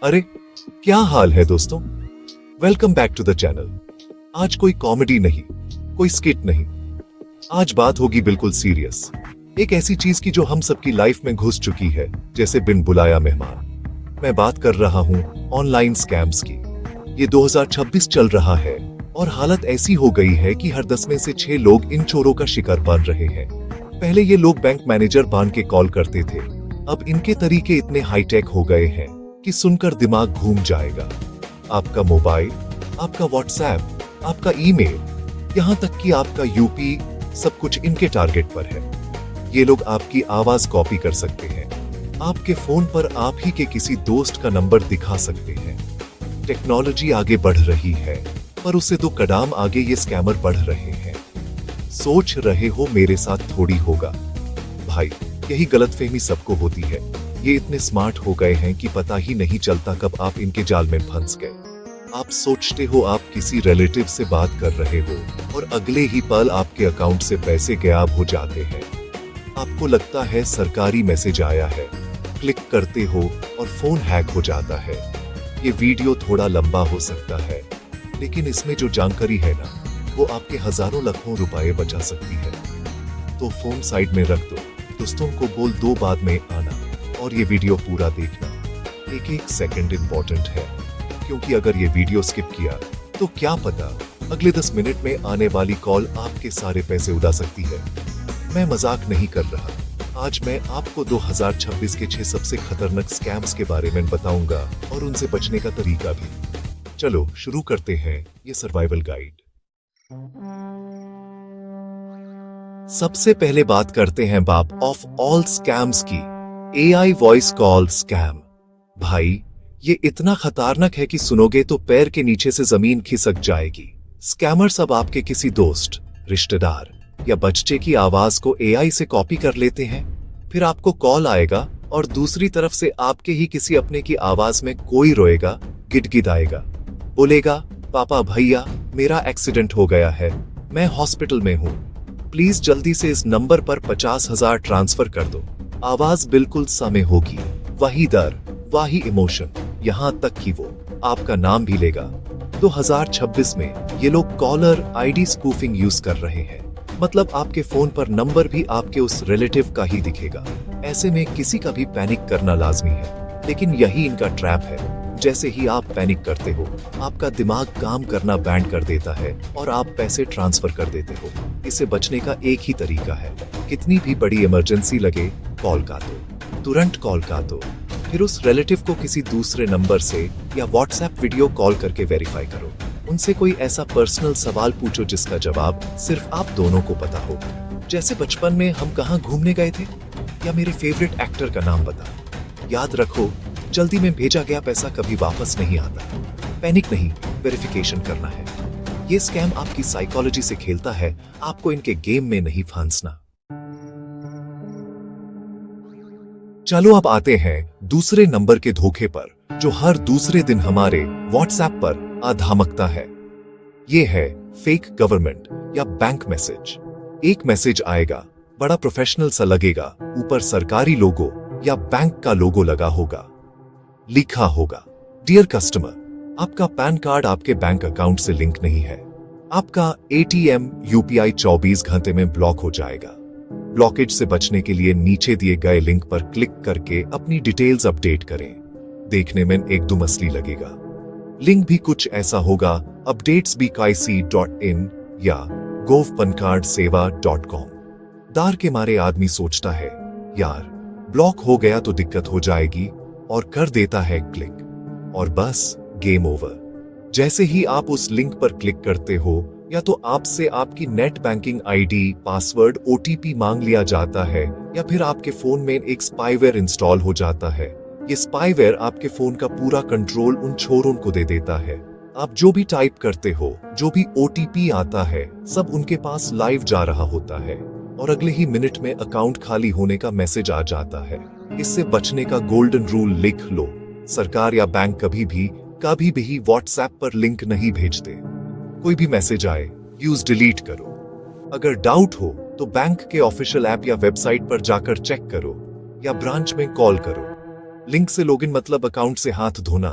अरे क्या हाल है दोस्तों। Welcome back to the channel. आज कोई कॉमेडी नहीं, कोई स्किट नहीं, आज बात होगी बिल्कुल सीरियस, एक ऐसी चीज की जो हम सबकी लाइफ में घुस चुकी है जैसे बिन बुलाया मेहमान। मैं बात कर रहा हूं ऑनलाइन स्कैम्स की। ये 2026 चल रहा है और हालत ऐसी हो गई है कि हर 10 में से 6 लोग इन चोरों का शिकार बन रहे हैं। पहले ये लोग बैंक मैनेजर बन के कॉल करते थे, अब इनके तरीके इतने हाईटेक हो गए हैं कि सुनकर दिमाग घूम जाएगा। आपका मोबाइल, आपका व्हाट्सएप, आपका ईमेल, यहां तक कि आपका यूपी, सब कुछ इनके टारगेट पर है। ये लोग आपकी आवाज कॉपी कर सकते हैं, आपके फोन पर आप ही के किसी दोस्त का नंबर दिखा सकते हैं। टेक्नोलॉजी आगे बढ़ रही है, पर उससे 2 कदम आगे ये स्कैमर बढ़ रहे हैं। सोच रहे हो मेरे साथ थोड़ी होगा? भाई, यही गलतफहमी सबको होती है। ये इतने स्मार्ट हो गए हैं कि पता ही नहीं चलता कब आप इनके जाल में फंस गए। आप सोचते हो आप किसी रिलेटिव से बात कर रहे हो और अगले ही पल आपके अकाउंट से पैसे गायब हो जाते हैं। आपको लगता है सरकारी मैसेज आया है, क्लिक करते हो और फोन हैक हो जाता है। ये वीडियो थोड़ा लंबा हो सकता है, लेकिन इसमें जो जानकारी है ना, वो आपके हजारों लाखों रुपए बचा सकती है। तो फोन साइड में रख दो, दोस्तों को बोल दो बाद में आना, और ये वीडियो पूरा देखना। एक एक सेकंड इंपॉर्टेंट है, क्योंकि अगर ये वीडियो स्किप किया तो क्या पता अगले 10 मिनट में आने वाली कॉल आपके सारे पैसे उड़ा सकती है। मैं मजाक नहीं कर रहा। आज मैं आपको 2026 के 6 सबसे खतरनाक स्कैम्स के बारे में बताऊंगा और उनसे बचने का तरीका भी। चलो शुरू करते हैं ये सर्वाइवल गाइड। सबसे पहले बात करते हैं बाप ऑफ ऑल स्कैम्स की, AI वॉइस कॉल स्कैम। भाई, ये इतना खतरनाक है कि सुनोगे तो पैर के नीचे से जमीन खिसक जाएगी। स्कैमर्स अब आपके किसी दोस्त, रिश्तेदार या बच्चे की आवाज को AI से कॉपी कर लेते हैं। फिर आपको कॉल आएगा और दूसरी तरफ से आपके ही किसी अपने की आवाज में कोई रोएगा, गिड़गिड़ाएगा, बोलेगा, पापा भैया मेरा एक्सीडेंट हो गया है, मैं हॉस्पिटल में हूं, प्लीज जल्दी से इस नंबर पर 50,000 ट्रांसफर कर दो। आवाज बिल्कुल समय होगी, वही डर, वही इमोशन, यहाँ तक कि वो आपका नाम भी लेगा। 2026 में ये लोग कॉलर आईडी स्पूफिंग यूज कर रहे हैं, मतलब आपके फोन पर नंबर भी आपके उस रिलेटिव का ही दिखेगा। ऐसे में किसी का भी पैनिक करना लाजमी है, लेकिन यही इनका ट्रैप है। जैसे ही आप पैनिक करते हो, आपका दिमाग काम करना बैंड कर देता है और आप पैसे ट्रांसफर कर देते हो। इससे बचने का एक ही तरीका है, कितनी भी बड़ी इमरजेंसी लगे, कॉल काटो, तुरंत कॉल काटो। फिर उस रिलेटिव को किसी दूसरे नंबर से या व्हाट्सएप वीडियो कॉल करके वेरीफाई करो। उनसे कोई ऐसा पर्सनल सवाल पूछो जिसका जवाब सिर्फ आप दोनों को पता हो। जैसे बचपन में हम कहाँ घूमने गए थे, या मेरे फेवरेट एक्टर का नाम बता। याद रखो, जल्दी में भेजा गया पैसा कभी वापस नहीं आता। पैनिक नहीं, वेरिफिकेशन करना है। ये स्कैम आपकी साइकोलॉजी से खेलता है, आपको इनके गेम में नहीं फंसना। चलो अब आते हैं दूसरे नंबर के धोखे पर, जो हर दूसरे दिन हमारे व्हाट्सएप पर धमकता है। ये है फेक गवर्नमेंट या बैंक मैसेज। एक मैसेज आएगा, बड़ा प्रोफेशनल सा लगेगा, ऊपर सरकारी लोगो या बैंक का लोगो लगा होगा। लिखा होगा, डियर कस्टमर, आपका पैन कार्ड आपके बैंक अकाउंट से लिंक नहीं है, आपका ATM UPI 24 घंटे में ब्लॉक हो जाएगा। ब्लॉकेज से बचने के लिए नीचे दिए गए लिंक पर क्लिक करके अपनी डिटेल्स अपडेट करें। देखने में एकदम असली लगेगा। लिंक भी कुछ ऐसा होगा, updatesbkyc.in या govpancardsewa.com। डर के मारे आदमी सोचता है, यार ब्लॉक हो गया तो दिक्कत हो जाएगी, और कर देता है क्लिक, और बस गेम ओवर। जैसे ही आप उस लिंक पर क्लिक करते हो, या तो आपसे आपकी net banking ID, password, OTP मांग लिया जाता है, या फिर आपके फोन में एक स्पाईवेयर इंस्टॉल हो जाता है। ये स्पाईवेयर आपके फोन का पूरा कंट्रोल उन छोरों को दे देता है। आप जो भी टाइप करते हो, जो भी OTP आता है, सब उनके पास लाइव जा रहा होता है, और अगले ही मिनट में अकाउंट खाली होने का मैसेज आ जाता है। इससे बचने का गोल्डन रूल लिख लो, सरकार या बैंक कभी भी व्हाट्सएप पर लिंक नहीं भेजते। कोई भी मैसेज आए, यूज डिलीट करो। अगर डाउट हो तो बैंक के ऑफिशियल ऐप या वेबसाइट पर जाकर चेक करो, या ब्रांच में कॉल करो। लिंक से लॉगिन मतलब अकाउंट से हाथ धोना।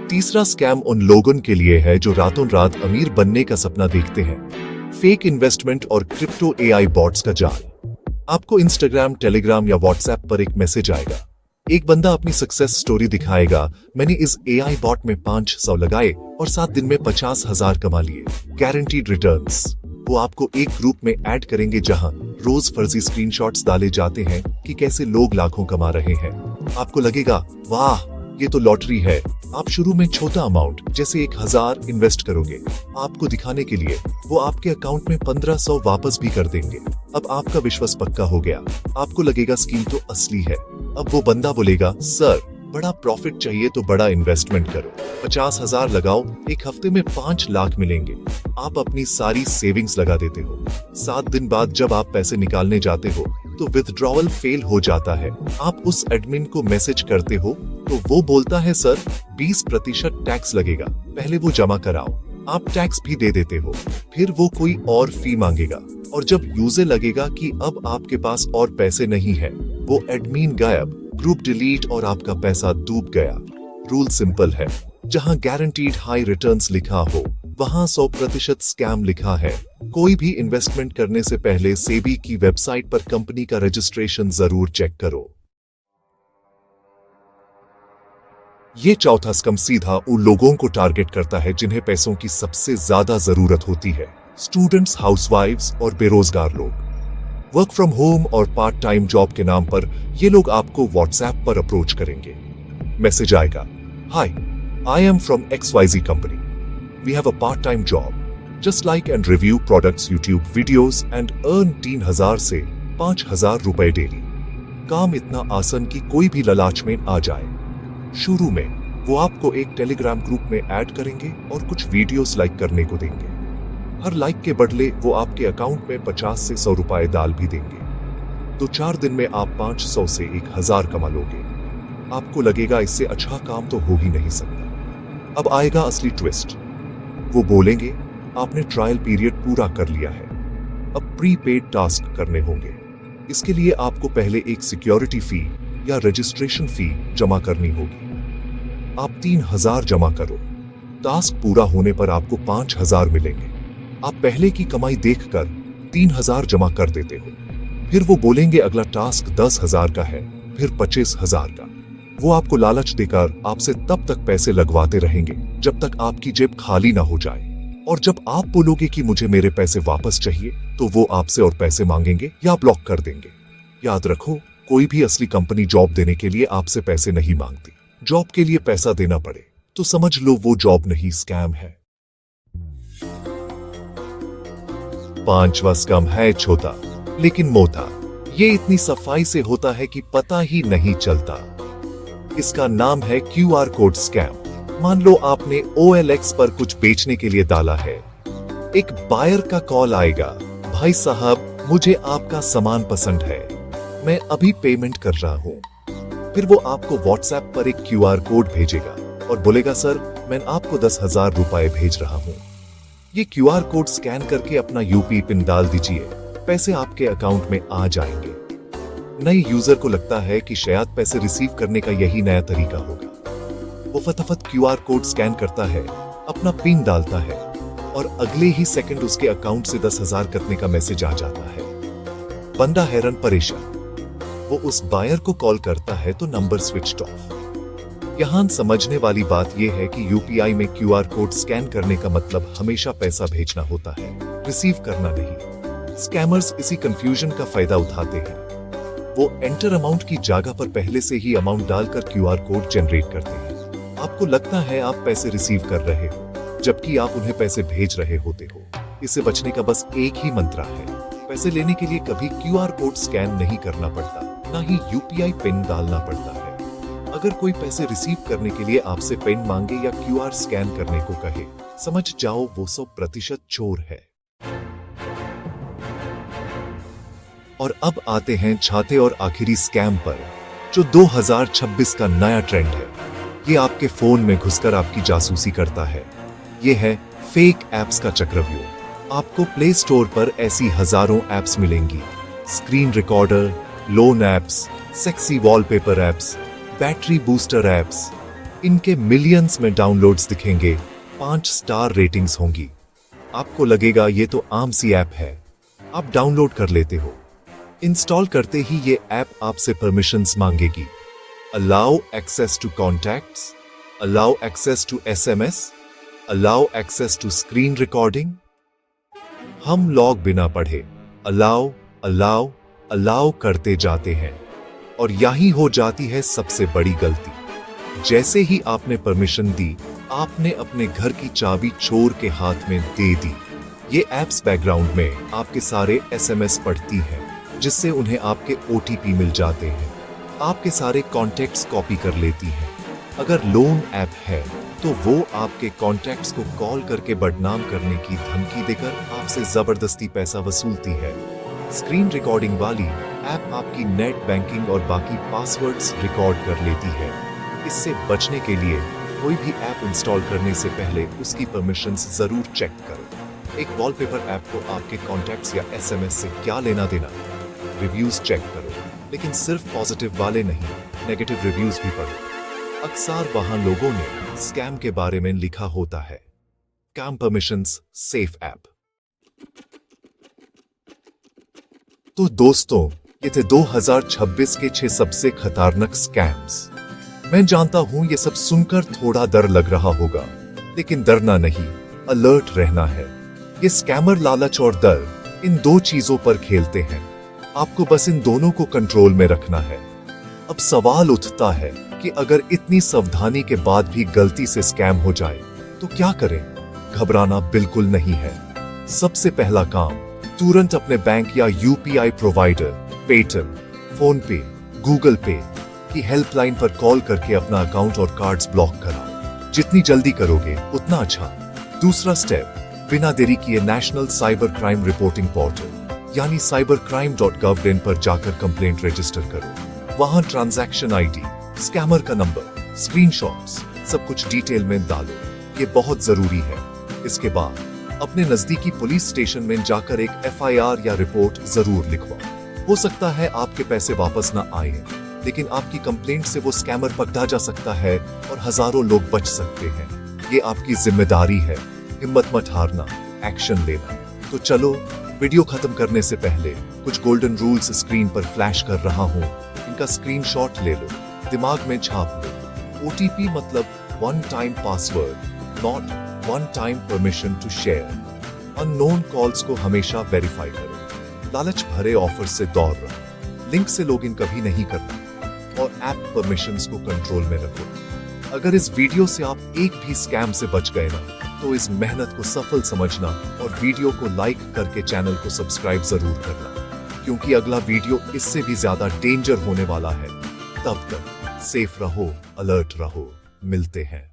तीसरा स्कैम उन लोगों के लिए है जो रातों रात अमीर बनने का सपना देखते हैं। फेक इन्वेस्टमेंट और क्रिप्टो एआई बॉट्स का जाल। आपको इंस्टाग्राम, टेलीग्राम या व्हाट्सएप पर एक मैसेज आएगा। एक बंदा अपनी सक्सेस स्टोरी दिखाएगा, मैंने इस एआई बॉट में 500 लगाए और 7 दिन में 50,000 कमा लिए, गारंटीड रिटर्न्स। वो आपको एक ग्रुप में ऐड करेंगे जहां रोज फर्जी स्क्रीनशॉट्स डाले जाते हैं कि कैसे लोग लाखों कमा रहे हैं। आपको लगेगा वाह ये तो लॉटरी है। आप शुरू में छोटा अमाउंट जैसे 1000 इन्वेस्ट करोगे। आपको दिखाने के लिए वो आपके अकाउंट में 1500 वापस भी कर देंगे। अब आपका विश्वास पक्का हो गया। आपको लगेगा स्कीम तो असली है। अब वो बंदा बोलेगा, सर बड़ा प्रॉफिट चाहिए तो बड़ा इन्वेस्टमेंट करो, 50,000 लगाओ, एक हफ्ते में 5 लाख मिलेंगे। आप अपनी सारी सेविंग्स लगा देते हो। 7 दिन बाद जब आप पैसे निकालने जाते हो तो विथड्रॉवल फेल हो जाता है। आप उस एडमिन को मैसेज करते हो तो वो बोलता है सर 20% टैक्स लगेगा, पहले वो जमा कराओ। आप टैक्स भी दे देते हो, फिर वो कोई और फी मांगेगा और जब यूजर लगेगा कि अब आपके पास और पैसे नहीं है, वो एडमिन गायब, ग्रुप डिलीट और आपका पैसा डूब गया। रूल सिंपल है, जहां गारंटीड हाई रिटर्न्स लिखा हो वहां 100% स्कैम लिखा है। कोई भी इन्वेस्टमेंट करने से पहले सेबी की वेबसाइट पर कंपनी का रजिस्ट्रेशन जरूर चेक करो। ये चौथा स्कैम सीधा उन लोगों को टारगेट करता है जिन्हें पैसों की सबसे ज्यादा जरूरत होती है। स्टूडेंट्स, हाउसवाइफ्स और बेरोजगार लोग। वर्क फ्रॉम होम और पार्ट टाइम जॉब के नाम पर ये लोग आपको व्हाट्सएप पर अप्रोच करेंगे। मैसेज आएगा, hi I am from XYZ company, we have a part time job, just like and review products, YouTube videos and earn 3000 से 5000 रुपए डेली। काम इतना आसान कि कोई भी लालच में आ जाए। शुरू में वो आपको एक टेलीग्राम ग्रुप में ऐड करेंगे और कुछ वीडियोस लाइक करने को देंगे। हर लाइक के बदले वो आपके अकाउंट में 50 से 100 रुपए डाल भी देंगे। 2-4 दिन में आप 500 से 1000 कमा लोगे। आपको लगेगा इससे अच्छा काम तो हो ही नहीं सकता। अब आएगा असली ट्विस्ट। वो बोलेंगे आपने ट्रायल पीरियड पूरा कर लिया है, अब प्रीपेड टास्क करने होंगे। इसके लिए आपको पहले एक सिक्योरिटी फी या रजिस्ट्रेशन फी जमा करनी होगी। आप 3000 जमा करो, टास्क पूरा होने पर आपको 5000 मिलेंगे। आप पहले की कमाई देखकर 3000 जमा कर देते हो। फिर वो बोलेंगे अगला टास्क 10,000 का है, फिर 25,000 का। वो आपको लालच देकर आपसे तब तक पैसे लगवाते रहेंगे जब तक आपकी जेब खाली ना हो जाए। और जब आप बोलोगे कि मुझे मेरे पैसे वापस चाहिए तो वो आपसे और पैसे मांगेंगे या ब्लॉक कर देंगे। याद रखो, कोई भी असली कंपनी जॉब देने के लिए आपसे पैसे नहीं मांगती। जॉब के लिए पैसा देना पड़े तो समझ लो वो जॉब नहीं, स्कैम है। 5वां स्कैम है छोटा लेकिन मोटा। ये इतनी सफाई से होता है कि पता ही नहीं चलता। इसका नाम है QR कोड स्कैम। मान लो आपने OLX पर कुछ बेचने के लिए डाला है। एक बायर का कॉल आएगा, भाई साहब मुझे आपका सामान पसंद है, मैं अभी पेमेंट कर रहा हूँ। फिर वो आपको व्हाट्सएप पर एक QR कोड भेजेगा और बोलेगा सर मैं आपको 10,000 रुपए भेज रहा हूँ। ये QR कोड स्कैन करके अपना UPI पिन डाल दीजिए, पैसे आपके अकाउंट में आ जाएंगे। नए यूजर को लगता है कि शायद पैसे रिसीव करने का यही नया तरीका होगा। वो फटाफट QR कोड स्कैन करता है, अपना पिन डालता है और अगले ही सेकंड उसके अकाउंट से 10,000 कटने का मैसेज आ जाता है। बंदा हैरान परेशान। वो उस बायर को कॉल करता है तो नंबर स्विच्ड ऑफ। यहां समझने वाली बात यह है कि UPI में QR कोड स्कैन करने का मतलब हमेशा पैसा भेजना होता है, रिसीव करना नहीं। स्कैमर्स इसी कंफ्यूजन का फायदा उठाते हैं। वो एंटर अमाउंट की जगह पर पहले से ही अमाउंट डालकर QR कोड जनरेट करते हैं। आपको लगता है आप पैसे रिसीव कर रहे हो जबकि आप उन्हें पैसे भेज रहे होते हो। इससे बचने का बस एक ही मंत्र है, पैसे लेने के लिए कभी QR कोड स्कैन नहीं करना पड़ता, ना ही UPI पिन डालना पड़ता है। अगर कोई पैसे रिसीव करने के लिए आपसे पिन मांगे या QR स्कैन करने को कहे, समझ जाओ वो 100% चोर है। और अब आते हैं छठे और आखिरी स्कैम पर, जो 2026 का नया ट्रेंड है। ये आपके फोन में घुसकर आपकी जासूसी करता है। ये है फेक एप्स का चक्रव्यूह। आपको प्ले स्टोर पर ऐसी हजारों एप्स मिलेंगी, screen recorder, loan apps, sexy wallpaper apps, battery booster apps, इनके मिलियंस में डाउनलोड्स दिखेंगे, 5 स्टार रेटिंग्स होंगी। आपको लगेगा ये तो आम सी ऐप है, आप डाउनलोड कर लेते हो। इंस्टॉल करते ही ये ऐप आपसे परमिशंस मांगेगी। Allow access to contacts, allow access to SMS, allow access to screen recording. हम लॉग बिना पढ़े अलाउ अलाउ अलाउ करते जाते हैं और यही हो जाती है सबसे बड़ी गलती। जैसे ही आपने परमिशन दी, आपने अपने घर की चाबी चोर के हाथ में दे दी। ये ऐप्स बैकग्राउंड में आपके सारे एसएमएस पढ़ती हैं, जिससे उन्हें आपके ओटीपी मिल जाते हैं। आपके सारे कॉन्टैक्ट्स कॉपी कर लेती हैं। अगर लोन ऐप है तो वो आपके कॉन्टैक्ट्स को कॉल करके बदनाम करने की धमकी देकर आपसे जबरदस्ती पैसा वसूलती है। स्क्रीन रिकॉर्डिंग वाली ऐप आपकी नेट बैंकिंग और बाकी पासवर्ड्स रिकॉर्ड कर लेती है। इससे बचने के लिए कोई भी ऐप इंस्टॉल करने से पहले उसकी परमिशंस जरूर चेक करो। एक वॉलपेपर ऐप को आपके कॉन्टैक्ट्स या एसएमएस से क्या लेना देना। रिव्यूज चेक करो, लेकिन सिर्फ पॉजिटिव वाले नहीं, नेगेटिव रिव्यूज भी पढ़ो। अक्सर वहां लोगों ने स्कैम के बारे में लिखा होता है। Scam permissions safe app. तो दोस्तों, ये थे 2026 के 6 सबसे खतरनाक स्कैम्स। मैं जानता हूं ये सब सुनकर थोड़ा डर लग रहा होगा, लेकिन डरना नहीं, अलर्ट रहना है। ये स्कैमर लालच और डर, इन 2 चीजों पर खेलते हैं। आपको बस इन दोनों को कंट्रोल में रखना है। अब सवाल उठता है कि अगर इतनी सावधानी के बाद भी गलती से स्कैम हो जाए तो क्या करें? घबराना बिल्कुल नहीं है। सबसे पहला काम, तुरंत अपने बैंक या यूपीआई प्रोवाइडर, पेटीएम, फोन पे, गूगल पे की हेल्पलाइन पर कॉल करके अपना अकाउंट और कार्ड्स ब्लॉक कराओ। जितनी जल्दी करोगे उतना अच्छा। दूसरा स्टेप, बिना देरी किए national cyber crime reporting portal यानी cybercrime.gov.in पर जाकर कंप्लेंट रजिस्टर करो। वहां ट्रांजैक्शन आईडी, स्कैमर का नंबर, स्क्रीनशॉट्स, सब कुछ डिटेल में डालो। ये बहुत जरूरी है। इसके बाद अपने नजदीकी पुलिस स्टेशन में जाकर एक एफआईआर या रिपोर्ट जरूर लिखवाओ। हो सकता है आपके पैसे वापस ना आए, लेकिन आपकी कंप्लेंट से वो स्कैमर पकड़ा जा सकता है और हजारों लोग बच सकते हैं। ये आपकी जिम्मेदारी है। हिम्मत मत हारना, एक्शन लेना। तो चलो, वीडियो खत्म करने से पहले कुछ गोल्डन रूल्स स्क्रीन पर फ्लैश कर रहा हूं। इनका स्क्रीनशॉट ले लो, दिमाग में छाप लो। ओटीपी मतलब one time password, not one time permission to share. Unknown calls को हमेशा वेरीफाई करो। लालच भरे ऑफर से दूर रहो। लिंक से लॉगिन कभी नहीं करना और ऐप परमिशंस को कंट्रोल में रखो। अगर इस वीडियो से आप एक भी स्कैम से बच गए ना, तो इस मेहनत को सफल समझना और वीडियो को लाइक करके चैनल को सब्सक्राइब जरूर करना, क्योंकि अगला वीडियो इससे भी ज्यादा डेंजर होने वाला है। तब तक सेफ रहो, अलर्ट रहो। मिलते हैं।